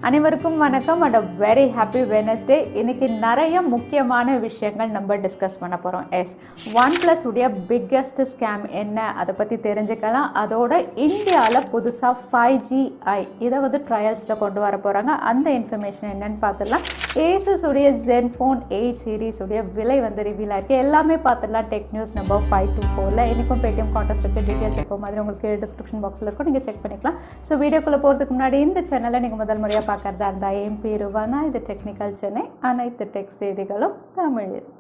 அனைவருக்கும் வணக்கம் and very happy Wednesday. இன்னைக்கு நிறைய முக்கியமான விஷயங்கள் நம்ம டிஸ்கஸ் பண்ண போகிறோம். OnePlus உடைய பிக்கெஸ்ட் ஸ்கேம் என்ன அதை பற்றி தெரிஞ்சுக்கலாம். அதோட இந்தியாவில் புதுசாக 5G இதை வந்து ட்ரையல்ஸில் கொண்டு வர போகிறாங்க. அந்த இன்ஃபர்மேஷன் என்னென்னு பார்த்துடலாம். Asus உடைய Zenfone 8 சீரீஸ் உடைய விலை வந்து ரிவீல் ஆயிருக்கு. எல்லாமே பார்த்துடலாம். டெக் நியூஸ் நம்பர் 524 இன்றைக்கும் பேடிஎம் கான்டெஸ்ட் இருக்குது. டீட்டெயில்ஸ் எப்போ மாதிரி உங்களுக்கு டிஸ்கிரிப்ஷன் பாக்ஸில் இருக்கும், நீங்கள் செக் பண்ணிக்கலாம். ஸோ வீடியோக்குள்ளே போகிறதுக்கு முன்னாடி இந்த சேனலை நீங்கள் முதல் முறையாக பார்க்கறதா இருந்தால் என் பேர் வானா, இது டெக்னிக்கல் சென்னை, அனைத்து டெக் செய்திகளும் தமிழில்.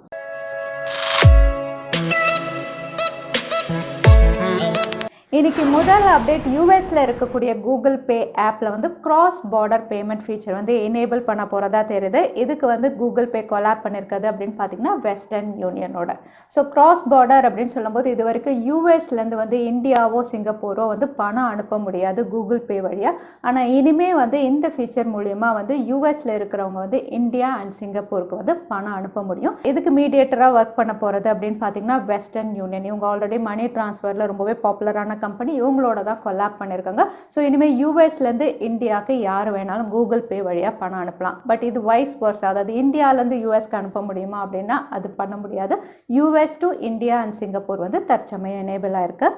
இன்றைக்கி முதல் அப்டேட், யூஎஸில் இருக்கக்கூடிய கூகுள் பே ஆப்பில் வந்து கிராஸ் பார்டர் பேமெண்ட் ஃபீச்சர் வந்து எனேபிள் பண்ண போகிறதா தெரியுது. இதுக்கு வந்து கூகுள் பே கொலாப் பண்ணியிருக்குது அப்படின்னு பார்த்தீங்கன்னா வெஸ்டர்ன் யூனியனோட. ஸோ கிராஸ் பார்டர் அப்படின்னு சொல்லும்போது இது வரைக்கும் யூஎஸ்லேருந்து வந்து இந்தியாவோ சிங்கப்பூரோ வந்து பணம் அனுப்ப முடியாது கூகுள் பே வழியாக. ஆனால் இனிமேல் வந்து இந்த ஃபீச்சர் மூலயமா வந்து யூஎஸில் இருக்கிறவங்க வந்து இந்தியா அண்ட் சிங்கப்பூருக்கு வந்து பணம் அனுப்ப முடியும். இதுக்கு மீடியேட்டராக ஒர்க் பண்ண போகிறது அப்படின்னு பார்த்தீங்கன்னா வெஸ்டர்ன் யூனியன். இவங்க ஆல்ரெடி மணி ட்ரான்ஸ்ஃபரில் ரொம்பவே பாப்புலரான கம்பெனி, இவங்களோட தான் கொலாப் பண்ணியிருக்காங்க. ஸோ இனிமேல் யூஎஸ்லேருந்து இந்தியாவுக்கு யார் வேணாலும் கூகுள் பே வழியாக பணம் அனுப்பலாம். பட் இது வைஸ் வர்ஸா, அதாவது இந்தியாவிலேருந்து யூஎஸ்க்கு அனுப்ப முடியுமா அப்படின்னா அது பண்ண முடியாது. US to India and Singapore வந்து தற்சமயம் எனேபிள் ஆயிருக்கு.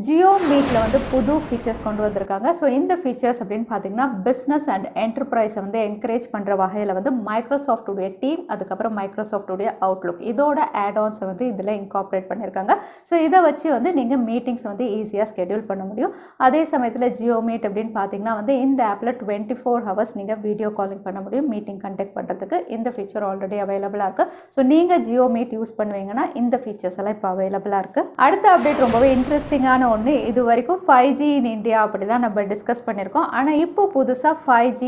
ஜியோ மீட்டில் வந்து புது ஃபீச்சர்ஸ் கொண்டு வந்திருக்காங்க. ஸோ இந்த ஃபீச்சர்ஸ் அப்படின்னு பார்த்தீங்கன்னா பிஸ்னஸ் அண்ட் என்டர்பிரைஸை வந்து என்கரேஜ் பண்ணுற வகையில் வந்து மைக்ரோசாஃப்டுடைய டீம், அதுக்கப்புறம் மைக்ரோசாஃப்டுடைய அவுட்லுக் இதோட ஆட்ஆன்ஸை வந்து இதில் இன்கார்பரேட் பண்ணியிருக்காங்க. ஸோ இதை வச்சு வந்து நீங்கள் மீட்டிங்ஸ் வந்து ஈஸியாக ஸ்கெடியூல் பண்ண முடியும். அதே சமயத்தில் ஜியோ மீட் அப்படின்னு பார்த்தீங்கன்னா வந்து இந்த ஆப்பில் 24 ஹவர்ஸ் நீங்கள் வீடியோ காலிங் பண்ண முடியும் மீட்டிங் கண்டக்ட் பண்ணுறதுக்கு. இந்த ஃபீச்சர் ஆல்ரெடி அவைலபிளாக இருக்குது. ஸோ நீங்கள் ஜியோ மீட் யூஸ் பண்ணுவீங்கன்னா இந்த ஃபீச்சர்ஸ் எல்லாம் இப்போ அவைலபிளாக இருக்குது. அடுத்த அப்டேட் ரொம்பவே இன்ட்ரெஸ்டிங்கான ஒன்று. இது வரைக்கும் 5G இன் இந்தியா அப்படி தான் நம்ம டிஸ்கஸ் பண்ணியிருக்கோம். ஆனால் இப்போ புதுசாக 5G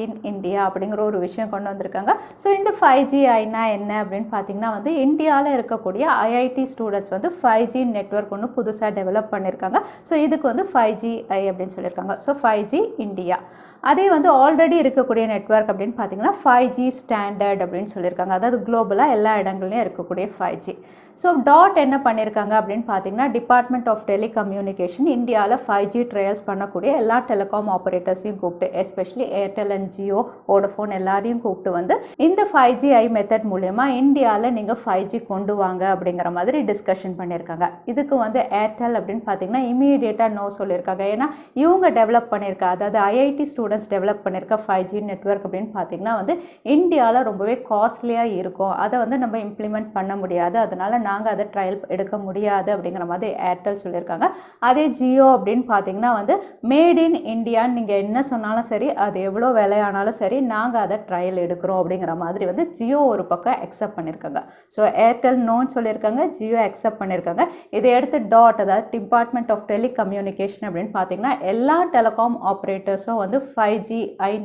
இன் இந்தியா அப்படிங்கிற ஒரு விஷயம் கொண்டு வந்திருக்காங்க. ஸோ இந்த 5G என்ன அப்படின்னு பார்த்தீங்கன்னா வந்து இந்தியாவில் இருக்கக்கூடிய ஐஐடி ஸ்டூடெண்ட்ஸ் வந்து 5G நெட்வொர்க் ஒன்று புதுசாக டெவலப் பண்ணியிருக்காங்க. ஸோ இதுக்கு வந்து 5G அப்படின்னு சொல்லியிருக்காங்க. So 5G India. அதே வந்து ஆல்ரெடி இருக்கக்கூடிய நெட்வொர்க் அப்படின்னு பார்த்தீங்கன்னா 5G ஸ்டாண்டர்ட் அப்படின்னு சொல்லியிருக்காங்க. அதாவது குளோபலாக எல்லா இடங்கள்லையும் இருக்கக்கூடிய 5G. ஸோ டாட் என்ன பண்ணியிருக்காங்க அப்படின்னு பார்த்தீங்கன்னா டிபார்ட்மெண்ட் ஆஃப் டெலிகம்யூனிகேஷன் இந்தியாவில் 5G ட்ரையல்ஸ் பண்ணக்கூடிய எல்லா டெலிகாம் ஆப்ரேட்டர்ஸையும் கூப்பிட்டு, especially Airtel and Jio, Vodafone எல்லாரையும் கூப்பிட்டு வந்து இந்த 5G மெத்தட் மூலயமா இந்தியாவில் நீங்கள் 5G கொண்டு வாங்க அப்படிங்கிற மாதிரி டிஸ்கஷன் பண்ணியிருக்காங்க. இதுக்கு வந்து ஏர்டெல் அப்படின்னு பார்த்தீங்கன்னா இமீடியட்டாக நோ சொல்லியிருக்காங்க. ஏன்னா இவங்க டெவலப் பண்ணியிருக்கா, அதாவது ஐஐடி ஸ்டூடெண்ட்ஸ் டெவலப் பண்ணியிருக்க 5G நெட்வொர்க் அப்படின்னு பார்த்தீங்கன்னா வந்து இந்தியாவில் ரொம்பவே காஸ்ட்லியாக இருக்கும். அதை வந்து நம்ம இம்ப்ளிமெண்ட் பண்ண முடியாது, அதனால் நாங்கள் அதை ட்ரையல் எடுக்க முடியாது அப்படிங்கிற மாதிரி ஏர்டெல் சொல்லியிருக்காங்க. அதே ஜியோ அப்படின்னு பார்த்தீங்கன்னா வந்து மேட் இன் இந்தியான்னு நீங்கள் என்ன சொன்னாலும் சரி, அது எவ்வளோ விலையானாலும் சரி, நாங்கள் அதை ட்ரையல் எடுக்கிறோம் அப்படிங்கிற மாதிரி வந்து ஜியோ ஒரு பக்கம் அக்செப்ட் பண்ணியிருக்காங்க. ஸோ ஏர்டெல் நோன்னு சொல்லியிருக்காங்க, ஜியோ அக்செப்ட் பண்ணியிருக்காங்க. இதை எடுத்து டாட், அதாவது டிபார்ட்மெண்ட் ஆஃப் டெலிகம்யூனிகேஷன் அப்படின்னு பார்த்தீங்கன்னா எல்லா டெலிகாம் ஆப்ரேட்டர்ஸும் வந்து 5G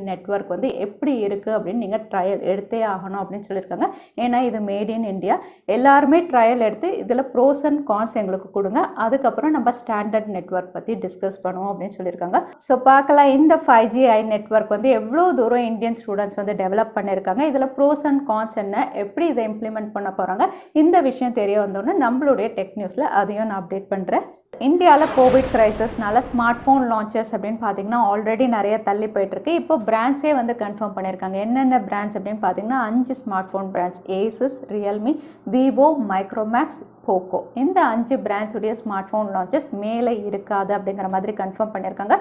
நெட்வொர்க் வந்து எப்படி இருக்குது அப்படின்னு நீங்கள் ட்ரையல் எடுத்தே ஆகணும் அப்படின்னு சொல்லியிருக்காங்க. ஏன்னா இது மேட் இன் இந்தியா. எல்லாருமே ட்ரையல் எடுத்து இதில் ப்ரோஸ் அண்ட் கான்ஸ் எங்களுக்கு கொடுங்க, அதுக்கப்புறம் நம்ம ஸ்டாண்டர்ட் நெட்வொர்க் பற்றி டிஸ்கஸ் பண்ணுவோம் அப்படின்னு சொல்லியிருக்காங்க. ஸோ பார்க்கலாம் இந்த 5G நெட்வொர்க் வந்து எவ்வளோ தூரம் இந்தியன் ஸ்டூடெண்ட்ஸ் வந்து டெவலப் பண்ணியிருக்காங்க, இதில் ப்ரோஸ் அண்ட் கான்ஸ் என்ன, எப்படி இதை இம்ப்ளிமெண்ட் பண்ண போகிறாங்க, இந்த விஷயம் தெரிய வந்தோன்னே நம்மளுடைய டெக் நியூஸில் அதையும் நான் அப்டேட் பண்ணுறேன். இந்தியாவில் கோவிட் கிரைசஸ்னால ஸ்மார்ட் ஃபோன் லான்ச்சஸ் அப்படின்னு பார்த்தீங்கன்னா ஆல்ரெடி நிறைய தள்ளி போயிட்டுருக்கு. இப்போ பிராண்ட்ஸே வந்து கன்ஃபார்ம் பண்ணியிருக்காங்க. என்னென்ன பிராண்ட்ஸ் அப்படின்னு பார்த்தீங்கன்னா 5 smart phone brands, Asus, Realme, Vivo, Micromax, Poco. இந்த 5 பிராண்ட்ஸ் உடைய ஸ்மார்ட் ஃபோன் லான்ச்சஸ் மேலே இருக்காது அப்படிங்கிற மாதிரி கன்ஃபார்ம் பண்ணியிருக்காங்க.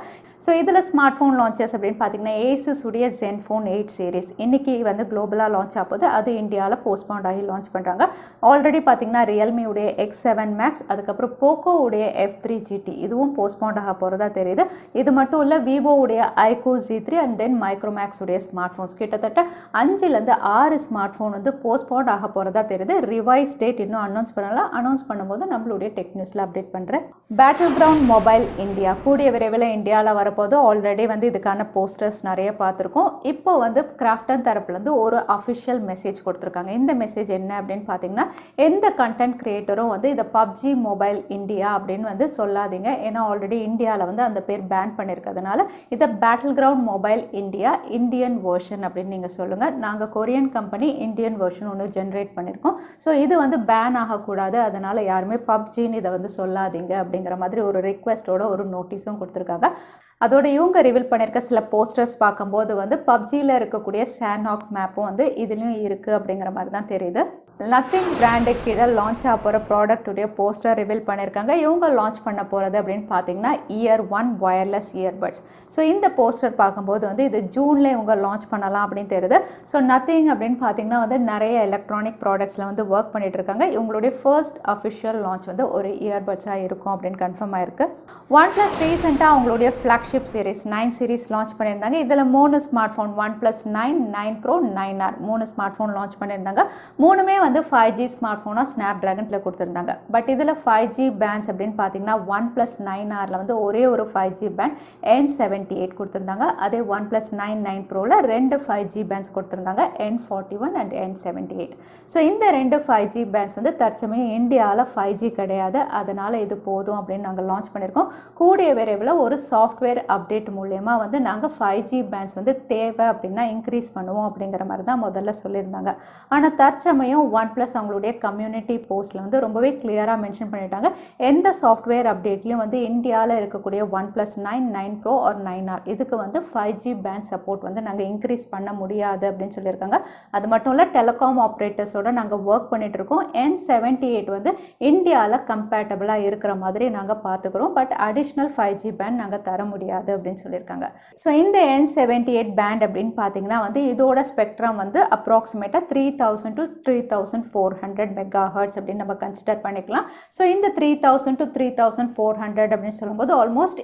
ஸோ இதில் ஸ்மார்ட் ஃபோன் லான்ச்சஸ் அப்படின்னு பார்த்தீங்கன்னா Asus உடைய Zenfone 8 சீரீஸ் இன்னைக்கு வந்து குளோபலாக லான்ச் ஆகுது. அது இந்தியாவில் போஸ்ட்பாண்ட் ஆகி லான்ச் பண்ணுறாங்க. ஆல்ரெடி பார்த்தீங்கன்னா ரியல்மி உடைய X7 Max, அதுக்கப்புறம் போக்கோ உடைய F3 GT இதுவும் போஸ்ட்பாண்ட் ஆக போகிறதா தெரியுது. இது மட்டும் இல்லை, விவோ உடைய iQOO Z3 and then Micromax உடைய ஸ்மார்ட் ஃபோன்ஸ் கிட்டத்தட்ட 5லேருந்து 6 ஸ்மார்ட் ஃபோன் வந்து போஸ்ட்பாண்ட் ஆக போகிறதா தெரியுது. ரிவைஸ் டேட் இன்னும் அனௌன்ஸ் பண்ணலாம். அனௌன்ஸ் பண்ணும்போது நம்மளுடைய டெக் நியூஸில் அப்டேட் பண்ணுறேன். பேட்டில்கிரவுண்ட் மொபைல் இந்தியா கூடிய விரைவில் இந்தியாவில் வரப்போது. ஆல்ரெடி வந்து இதுக்கான போஸ்டர்ஸ் நிறைய பார்த்துருக்கோம். இப்போ வந்து கிராஃப்டன் தரப்புலேருந்து ஒரு அஃபிஷியல் மெசேஜ் கொடுத்துருக்காங்க. இந்த மெசேஜ் என்ன அப்படின்னு பார்த்தீங்கன்னா எந்த கண்டென்ட் கிரியேட்டரும் வந்து இதை PUBG மொபைல் இந்தியா அப்படின்னு வந்து சொல்லாதீங்க. ஏன்னா ஆல்ரெடி இந்தியாவில் வந்து அந்த பேர் பேன் பண்ணியிருக்கிறதுனால இதை பேட்டில்கிரவுண்ட் மொபைல் இந்தியா இந்தியன் வெர்ஷன் அப்படின்னு நீங்கள் சொல்லுங்கள். நாங்கள் கொரியன் கம்பெனி இந்தியன் வெர்ஷன் ஒன்று ஜென்ரேட் பண்ணியிருக்கோம். ஸோ இது வந்து பேன் ஆகக்கூடாது, அதனால் யாருமே PUBGன்னு இதை வந்து சொல்லாதீங்க அப்படிங்கிற மாதிரி ஒரு ரிக்வெஸ்ட்டோட ஒரு நோட்டீஸும் கொடுத்துருக்காங்க. அதோட இவங்க ரிவீல் பண்ணியிருக்க சில போஸ்டர்ஸ் பார்க்கும்போது வந்து பப்ஜியில் இருக்கக்கூடிய சான்ஹாக் மேப்பும் வந்து இதுலேயும் இருக்குது அப்படிங்கிற மாதிரி தான் தெரியுது. நத்திங் பிராண்டு கீழே லான்ச் ஆக போகிற ப்ராடக்ட்டுடைய போஸ்டர் ரிவீல் பண்ணியிருக்காங்க. இவங்க லான்ச் பண்ண போகிறது அப்படின்னு பார்த்தீங்கன்னா இயர் 1 வயர்லெஸ் இயர்பட்ஸ். ஸோ இந்த போஸ்டர் பார்க்கும்போது வந்து இது ஜூனில் இவங்க லான்ச் பண்ணலாம் அப்படின்னு தெரியுது. ஸோ நத்திங் அப்படின்னு பார்த்தீங்கன்னா வந்து நிறைய எலக்ட்ரானிக் ப்ராடக்ட்ஸில் வந்து ஒர்க் பண்ணிட்டு இருக்காங்க. இவங்களுடைய ஃபர்ஸ்ட் அஃபிஷியல் லான்ச் வந்து ஒரு இயர்பட்ஸாக இருக்கும் அப்படின்னு கன்ஃபார்ம் ஆயிருக்கு. OnePlus ரீசெண்டாக அவங்களுடைய ஃப்ளாக்ஷிப் சீரிஸ் 9 சீரிஸ் லான்ச் பண்ணியிருந்தாங்க. இதில் 3 smart phone OnePlus 9, 9 Pro, 9R 3 smart phone launch பண்ணியிருந்தாங்க. மூணுமே வந்து 5G ஸ்மார்ட் ஃபோனாக ஸ்னாப்ட்ராகனில் கொடுத்துருந்தாங்க. பட் இதில் 5G பேண்ட்ஸ் அப்படின்னு பார்த்தீங்கன்னா OnePlus 9Rல வந்து ஒரே ஒரு 5G பேண்ட் N78 கொடுத்துருந்தாங்க. அதே OnePlus 9, 9 Proல 2 5G பேண்ட்ஸ் கொடுத்துருந்தாங்க N41 அண்ட் N78. ஸோ இந்த 2 5G பேண்ட்ஸ் வந்து தற்சமயம் இந்தியாவில் 5G கிடையாது. அதனால் இது போதும் அப்படின்னு நாங்கள் லான்ச் பண்ணியிருக்கோம். கூடிய விரைவில் ஒரு சாஃப்ட்வேர் அப்டேட் மூலயமா வந்து நாங்கள் 5G பேண்ட்ஸ் வந்து தேவை அப்படின்னா இன்க்ரீஸ் பண்ணுவோம் அப்படிங்கிற மாதிரி தான் முதல்ல சொல்லியிருந்தாங்க. ஆனால் தற்சமயம் OnePlus அவங்களுடைய கம்யூனிட்டி போஸ்ட்டில் வந்து ரொம்பவே கிளியராக மென்ஷன் பண்ணிட்டாங்க. எந்த சாஃப்ட்வேர் அப்டேட்லையும் வந்து இந்தியாவில் இருக்கக்கூடிய OnePlus 9, 9 Pro or 9R இதுக்கு வந்து 5G பேண்ட் சப்போர்ட் வந்து நாங்கள் இன்க்ரீஸ் பண்ண முடியாது அப்படின்னு சொல்லியிருக்காங்க. அது மட்டும் இல்லை, டெலிகாம் ஆப்ரேட்டர்ஸோடு நாங்கள் ஒர்க் பண்ணிட்டு இருக்கோம். N78 வந்து இந்தியாவில் கம்பேட்டபிளாக இருக்கிற மாதிரி நாங்கள் பார்த்துக்கிறோம். பட் அடிஷ்னல் 5G பேண்ட் நாங்கள் தர முடியாது அப்படின்னு சொல்லியிருக்காங்க. ஸோ இந்த N78 பேண்ட் அப்படின்னு பார்த்தீங்கன்னா வந்து இதோட ஸ்பெக்ட்ரம் வந்து அப்ராக்சிமேட்டாக 3000 to 3400 மெகாஹெர்ட்ஸ் அப்படின்னு நம்ம கன்சிடர் பண்ணிக்கலாம். ஸோ இந்த 3000 to 3400 அப்படின்னு சொல்லும்போது ஆல்மோஸ்ட்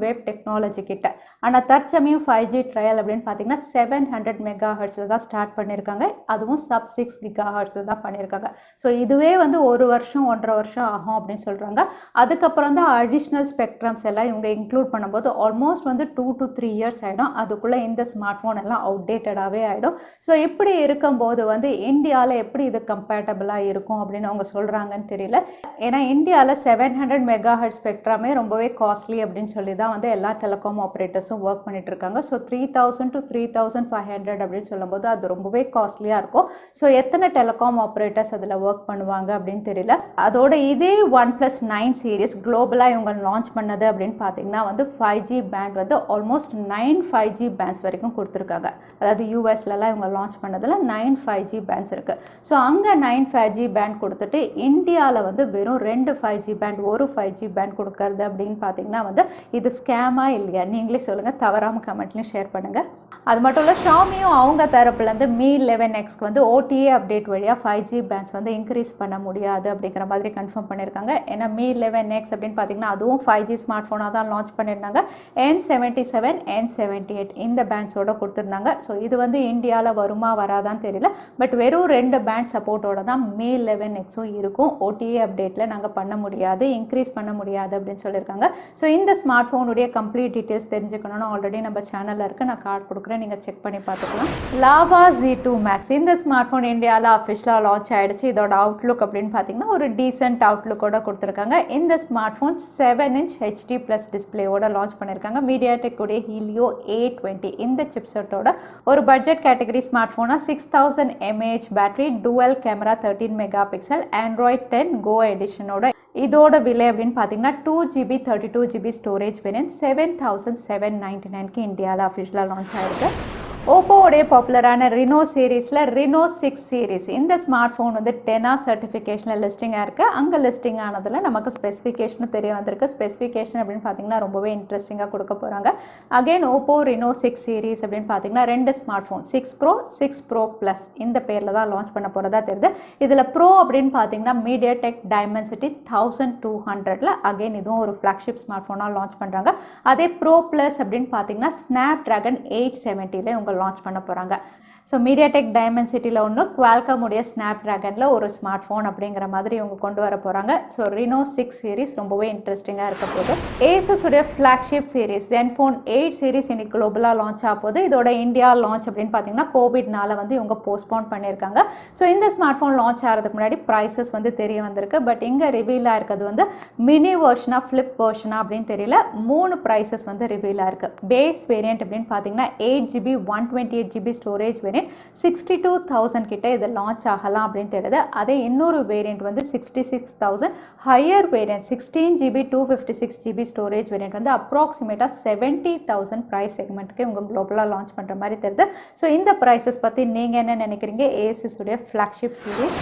வேவ் டெக்னாலஜி கிட்ட. ஆனால் தற்சமயம் 5G ட்ரையல் அப்படின்னு பார்த்தீங்கன்னா 700 மெகாஹெர்ட்ஸில் தான் ஸ்டார்ட் பண்ணியிருக்காங்க. அதுவும் sub 6 கிகாஹெர்ட்ஸில் தான் பண்ணியிருக்காங்க. ஸோ இதுவே வந்து 1 வருஷம் 1.5 வருஷம் ஆகும் அப்படின்னு சொல்கிறாங்க. அதுக்கப்புறம் தான் அடிஷ்னல் ஸ்பெக்ட்ரம்ஸ் எல்லாம் இவங்க இன்க்ளூட் பண்ணும்போது ஆல்மோஸ்ட் வந்து 2 to 3 இயர்ஸ் ஆகிடும். அதுக்குள்ளே இந்த ஸ்மார்ட் ஃபோன் எல்லாம் அவுடேட்டடாகவே ஆகிடும். ஸோ இப்படி இருக்கும்போது வந்து இந்தியாவில் எப்படி இது கம்பேட்டபிளாக இருக்கும் அப்படின்னு அவங்க சொல்கிறாங்கன்னு தெரியல. ஏன்னா இந்தியாவில் 700 மெகாஹெர்ட்ஸ் ஸ்பெக்ட்ரமே ரொம்பவே காஸ்ட்லி அப்படின்னு சொல்லி தான் வந்து எல்லா டெலிகாம் ஆப்ரேட்டர்ஸும் ஒர்க் பண்ணிட்டு இருக்காங்க. ஸோ 3000 to 3500 அப்படின்னு சொல்லும்போது அது ரொம்பவே காஸ்ட்லியாக இருக்கும். ஸோ எத்தனை டெலிகாம் ஆப்ரேட்டர்ஸ் அதில் ஒர்க் பண்ணுவாங்க அப்படின்னு தெரியல. அதோட இதே OnePlus 9 சீரிஸ் குளோபலாக இவங்க லான்ச் பண்ணது அப்படின்னு பார்த்தீங்கன்னா வந்து 5G பேண்ட் வந்து ஆல்மோஸ்ட் 9 5G பேண்ட்ஸ் வரைக்கும் கொடுத்துருக்காங்க. அதாவது யூஎஸ்லலாம் இவங்க லான்ச் பண்ணதில் 9 5G பேண்ட்ஸ் இருக்குது. ஸோ அங்கே 9 5G பேண்ட் கொடுத்துட்டு இந்தியாவில் வந்து வெறும் 2 5G பேண்ட், ஒரு 5G பேண்ட் கொடுக்கறது அப்படின்னு பார்த்தீங்கன்னா வந்து இது ஸ்கேமா இல்லையா? நீங்களே சொல்லுங்கள், தவறாமல் கமெண்ட்லையும் ஷேர் பண்ணுங்கள். அது மட்டும் இல்லை, ஷாமியும் அவங்க தரப்புலேருந்து Mi 11Xக்கு வந்து OTA அப்டேட் வழியாக 5G பேண்ட்ஸ் வந்து இன்க்ரீஸ் பண்ண முடியாது அப்படிங்கிற மாதிரி கன்ஃபார்ம் பண்ணியிருக்காங்க. ஏன்னா Mi 11X அப்படின்னு பார்த்தீங்கன்னா அதுவும் 5G ஸ்மார்ட் ஃபோனாக தான் லான்ச் பண்ணியிருந்தாங்க. N77, N78 இந்த பேண்ட்ஸோட கொடுத்துருந்தாங்க. ஸோ இது வந்து இந்தியாவில் வருமா வராதான்னு தெரியல. பட் வெறும் 2 பேண்ட் சப்போர்ட்டோட தான் Mi 11Xும் இருக்கும். OTA அப்டேட்டில் நாங்கள் பண்ண முடியாது, இன்க்ரீஸ் பண்ண முடியாது அப்படின்னு சொல்லியிருக்காங்க. ஸோ இந்த ஸ்மார்ட் ஃபோனுடைய கம்ப்ளீட் டீட்டெயில்ஸ் தெரிஞ்சுக்கணும்னு ஆல்ரெடி நம்ம சேனலில் இருக்குது, நான் கார்டு கொடுக்குறேன், நீங்கள் செக் பண்ணி பார்த்துக்கலாம். லாவா Z2 Max இந்த ஸ்மார்ட் ஃபோன் இந்தியாவில் அஃபிஷியலாக லான்ச் ஆகிடுச்சு. இதோட அவுட்லுக் அப்படின்னு பார்த்தீங்கன்னா ஒரு டீசென்ட் அவுட்லுக்கோட கொடுத்துருக்காங்க. இந்த ஸ்மார்ட் ஃபோன் 7-inch HD+ டிஸ்பிளேயோட லான்ச் பண்ணியிருக்காங்க. MediaTek உடைய Helio A20 இந்த சிப்செட்டோட ஒரு பட்ஜெட் கேட்டகரி ஸ்மார்ட் ஃபோனாக 6000 mAh battery, twelve camera, 13 mega pixel, Android 10 Go எடிஷனோட. இதோட விலை அப்படின்னு பார்த்தீங்கன்னா 2GB 32GB ஸ்டோரேஜ் வேரியன்ட் 7799க்கு இந்தியாவில் அஃபிஷியலாக லான்ச் ஆகிருக்கு. ஓப்போடைய பாப்புலரான Reno சீரீஸில் Reno 6 சீரீஸ் இந்த ஸ்மார்ட் ஃபோன் வந்து 10 சர்டிஃபிகேஷனில் லிஸ்டிங்காக இருக்குது. அங்கே லிஸ்டிங் ஆனதில் நமக்கு ஸ்பெசிஃபிகேஷனும் தெரிய வந்திருக்கு. ஸ்பெசிஃபிகேஷன் அப்படின்னு பார்த்தீங்கன்னா ரொம்பவே இன்ட்ரெஸ்டிங்காக கொடுக்க போகிறாங்க. அகெயின் Oppo Reno 6 சீரீஸ் அப்படின்னு பார்த்தீங்கன்னா 2 smart phone 6 Pro, 6 Pro Plus இந்த பேரில் தான் லான்ச் பண்ண போகிறதா தெரியுது. இதில் ப்ரோ அப்படின்னு பார்த்தீங்கன்னா MediaTek Dimensity 1200ல் அகெயின் இதுவும் ஒரு ஃப்ளாக்ஷிப் ஸ்மார்ட் ஃபோனாக லான்ச் பண்ணுறாங்க. அதே Pro Plus அப்படின்னு பார்த்தீங்கன்னா Snapdragon 870ல இவங்க லான்ச் பண்ண போகிறாங்க. ஸோ MediaTek Dimensity ஒன்று, Qualcomm உடைய Snapdragonல ஒரு ஸ்மார்ட் ஃபோன் அப்படிங்கிற மாதிரி இவங்க கொண்டு வர போகிறாங்க. ஸோ Reno 6 சீரீஸ் ரொம்பவே இன்ட்ரெஸ்டிங்காக இருக்க போகுது. Asus உடைய ஃப்ளாக்ஷிப் சீரீஸ் Zenfone 8 சீரீஸ் இன்னைக்கு குளோபலாக லான்ச் ஆக போகுது. இதோட இந்தியா லான்ச் அப்படின்னு பார்த்தீங்கன்னா கோவிட்னால வந்து இவங்க போஸ்ட்போன் பண்ணியிருக்காங்க. ஸோ இந்த ஸ்மார்ட் ஃபோன் லான்ச் ஆகிறதுக்கு முன்னாடி ப்ரைஸஸ் வந்து தெரிய வந்திருக்கு. பட் இங்கே ரிவீலாக இருக்கிறது வந்து மினி வெர்ஷனா ஃப்ளிப் வெர்ஷனா அப்படின்னு தெரியல. 3 ப்ரைஸஸ் வந்து ரிவீலாக இருக்குது. பேஸ் வேரியன்ட் அப்படின்னு பார்த்தீங்கன்னா 8GB 128 8GB ஸ்டோரேஜ் வேரியன்ட் 62,000 கிட்ட இது லான்ச் ஆகலாம் அப்படின்னு தெரியுது. அதே இன்னொரு வேரியன்ட் வந்து 66,000 higher variant 16GB 256GB storage variant வந்து அப்ராக்சிமேட்டாக 70,000 ப்ரைஸ் செக்மெண்ட்டுக்கு இவங்க குளோபலாக லான்ச் பண்ணுற மாதிரி தெரியுது. ஸோ இந்த ப்ரைஸஸ் பற்றி நீங்கள் என்ன நினைக்கிறீங்க? Asus உடைய ஃப்ளாக்ஷிப் சீரிஸ்.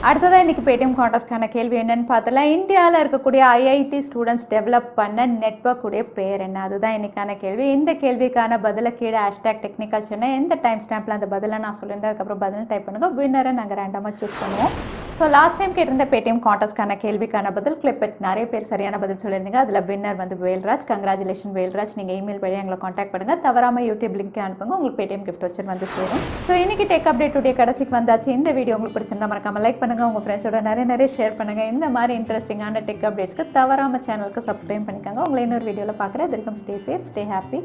அடுத்ததாக இன்றைக்கி பேடிஎம் கான்டெஸ்ட்கான கேள்வி என்னென்னு பார்த்தலாம். இந்தியாவில் இருக்கக்கூடிய ஐஐடி ஸ்டூடெண்ட்ஸ் டெவலப் பண்ண நெட்வொர்க் உடைய பேர் என்ன? அதுதான் இன்றைக்கான கேள்வி. இந்த கேள்விக்கான பதிலை கீழே #technicalchennai எந்த டைம் ஸ்டாம்பில் அந்த பதிலை நான் சொல்லியிருந்தேன் அதுக்கப்புறம் பதில் டைப் பண்ணுங்கள். வின்னரை நாங்கள் ரேண்டமாக சூஸ் பண்ணுவோம். ஸோ லாஸ்ட் டைம் கேட்டிருந்த பேடிஎம் கான்டெஸ்ட்கான கேள்விக்கான பதில் கிளிப்பிட் நிறைய பேர் சரியான பதில் சொல்லியிருந்தீங்க. அதில் வின்னர் வந்து வேல்ராஜ். கங்க்ராச்சுலேஷன் வேல்ராஜ். நீங்கள் இமெயில் வழியாக எங்களை காண்டாக்ட் பண்ணுங்கள். தவறாமல் யூடியூப் லிங்க் அனுப்புங்க. உங்களுக்கு பேடிஎம் கிஃப்ட் வச்சு வந்து சேரும். ஸோ இன்றைக்கி டெக் அப்டேட் உடைய கடைசிக்கு வந்தாச்சு. இந்த வீடியோ உங்களுக்கு பிடிச்சிருந்தா மறக்காமல் லைக் பண்ணுங்கள். உங்கள் ஃப்ரெண்ட்ஸோட நிறைய ஷேர் பண்ணுங்கள். இந்த மாதிரி இன்ட்ரெஸ்டிங்கான டெக் அப்டேட்ஸ்க்கு தவறாமல் சேனலுக்கு சப்ஸ்கிரைப் பண்ணிக்கோங்க. உங்களை இன்னொரு வீடியோவில் பார்க்குறேன். Welcome. Stay safe, stay happy.